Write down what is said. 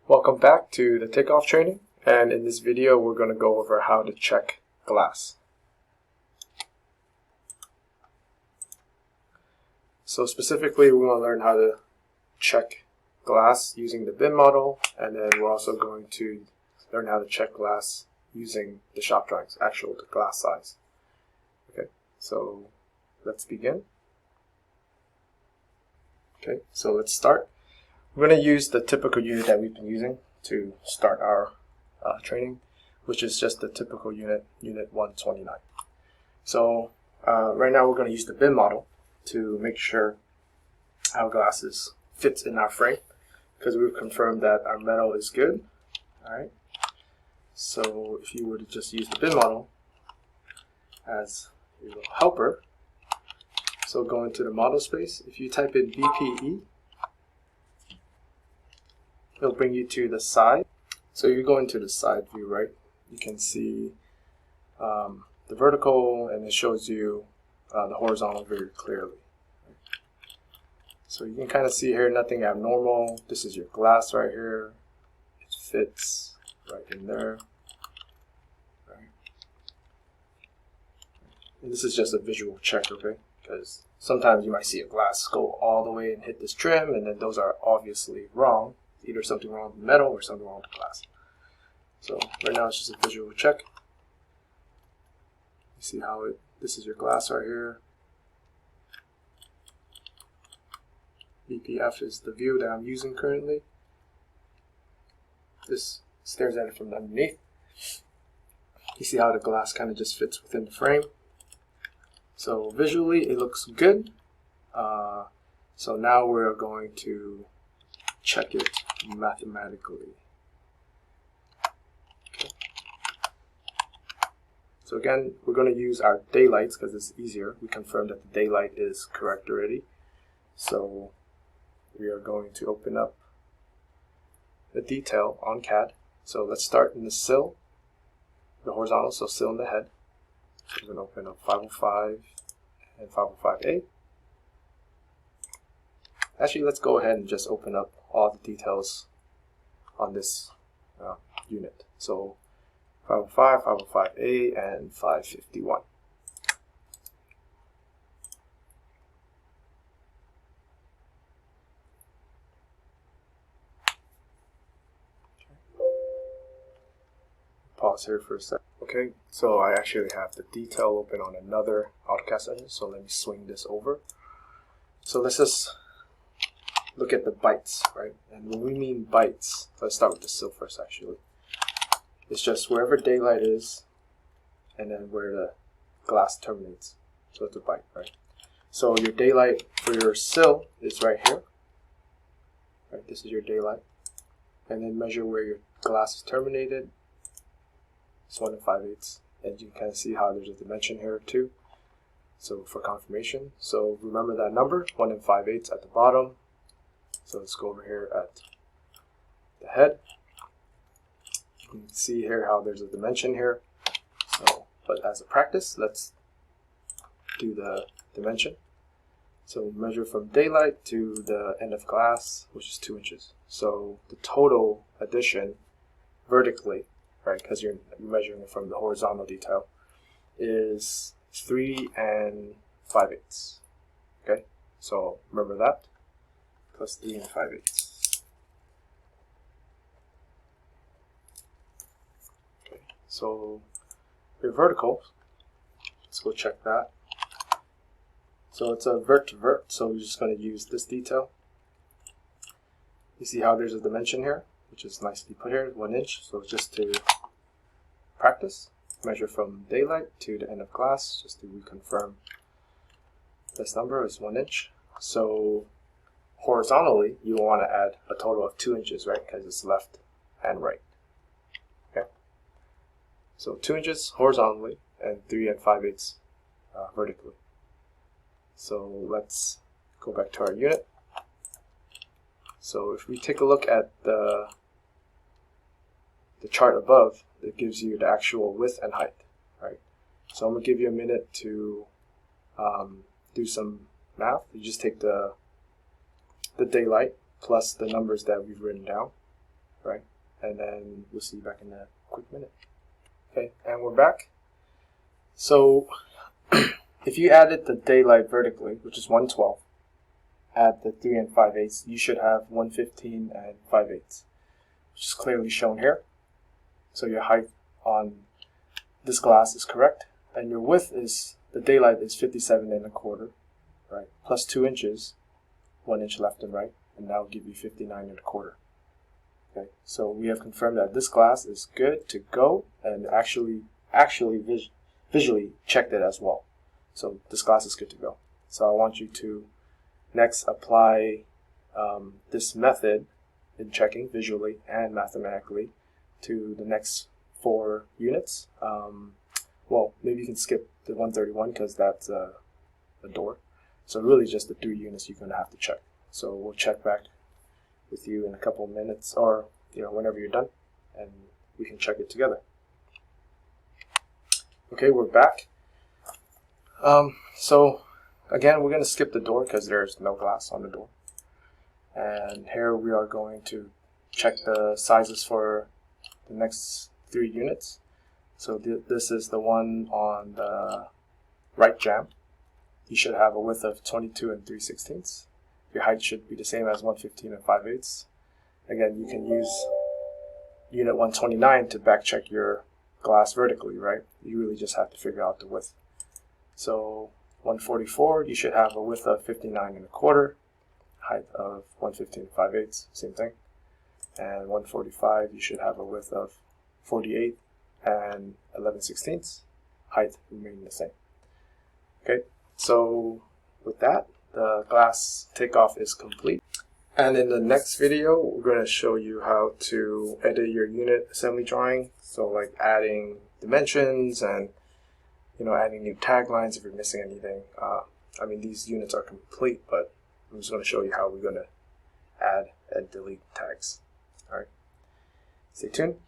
Welcome back to the takeoff training, and in this video we're going to go over how to check glass. So specifically we want to learn how to check glass using the Bim model, and then we're also going to learn how to check glass using the shop drawings, actual glass size. Okay, so let's begin. Okay, so let's start. We're going to use the typical unit that we've been using to start our training, which is just the typical unit, unit 129. So right now we're going to use the Bim model to make sure our glasses fits in our frame, because we've confirmed that our metal is good. Alright, so if you were to just use the Bim model as your helper, so go into the model space. If you type in BPE, it'll bring you to the side. So you go into the side view, right? You can see the vertical, and it shows you the horizontal very clearly. So you can kind of see here, nothing abnormal. This is your glass right here. It fits right in there. Right. And this is just a visual check, okay? Because sometimes you might see a glass go all the way and hit this trim, and then those are obviously wrong. Either something wrong with the metal or something wrong with the glass. So right now it's just a visual check. You see how this is your glass right here. BPF is the view that I'm using currently. This stares at it from underneath. You see how the glass kind of just fits within the frame. So visually it looks good. So now we're going to check it mathematically. Okay. So again, we're going to use our daylights because it's easier. We confirmed that the daylight is correct already. So we are going to open up the detail on CAD. So let's start in the sill, the horizontal, so sill in the head. So we're going to open up 505 and 505A. Actually, let's go ahead and just open up all the details on this unit. So 505, 505A, and 551. Pause here for a sec. Okay, so I actually have the detail open on another AutoCAD engine, so let me swing this over. So let's just look at the bytes, right? And when we mean bytes, let's start with the sill first actually. It's just wherever daylight is and then where the glass terminates. So it's a byte, right? So your daylight for your sill is right here. Right, this is your daylight. And then measure where your glass is terminated. It's 1 5/8. And you can kind of see how there's a dimension here too. So for confirmation. So remember that number, 1 5/8 at the bottom. So let's go over here at the head. You can see here how there's a dimension here. So, but as a practice, let's do the dimension. So measure from daylight to the end of glass, which is 2 inches. So the total addition vertically, right, because you're measuring it from the horizontal detail, is 3 5/8. Okay, so remember that. Plus 3 5/8. Okay, so your vertical, let's go check that. So it's a vert to vert, so we're just going to use this detail. You see how there's a dimension here, which is nicely put here, 1 inch. So just to practice, measure from daylight to the end of glass, just to reconfirm this number is 1 inch. So horizontally, you want to add a total of 2 inches, right? Because it's left and right. Okay. So 2 inches horizontally and 3 5/8 vertically. So let's go back to our unit. So if we take a look at the chart above, it gives you the actual width and height, right? So I'm going to give you a minute to do some math. You just take the daylight plus the numbers that we've written down, right? And then we'll see you back in a quick minute. Okay, and we're back. So if you added the daylight vertically, which is 112, add the 3 and 5/8, you should have 115 and 5/8, which is clearly shown here. So your height on this glass is correct, and your width is, the daylight is 57 1/4, right? Plus 2 inches, 1 inch left and right, and that will give you 59 1/4. Okay, so we have confirmed that this glass is good to go, and actually visually checked it as well. So this glass is good to go. So I want you to next apply this method in checking visually and mathematically to the next 4 units. Well, maybe you can skip the 131 because that's a door. So really just the 3 units you're going to have to check. So we'll check back with you in a couple of minutes, or whenever you're done, and we can check it together. Okay, we're back. So again, we're going to skip the door because there's no glass on the door. And here we are going to check the sizes for the next 3 units. So this is the one on the right jamb. You should have a width of 22 and 3/16. Your height should be the same as 115 and 5/8. Again, you can use unit 129 to back check your glass vertically, right? You really just have to figure out the width. So 144, you should have a width of 59 1/4, height of 115 and 5/8, same thing. And 145, you should have a width of 48 and 11/16, height remaining the same. Okay, so with that, the glass takeoff is complete. And in the next video, we're going to show you how to edit your unit assembly drawing. So like adding dimensions and adding new taglines if you're missing anything. I mean, these units are complete, but I'm just going to show you how we're going to add and delete tags. All right, stay tuned.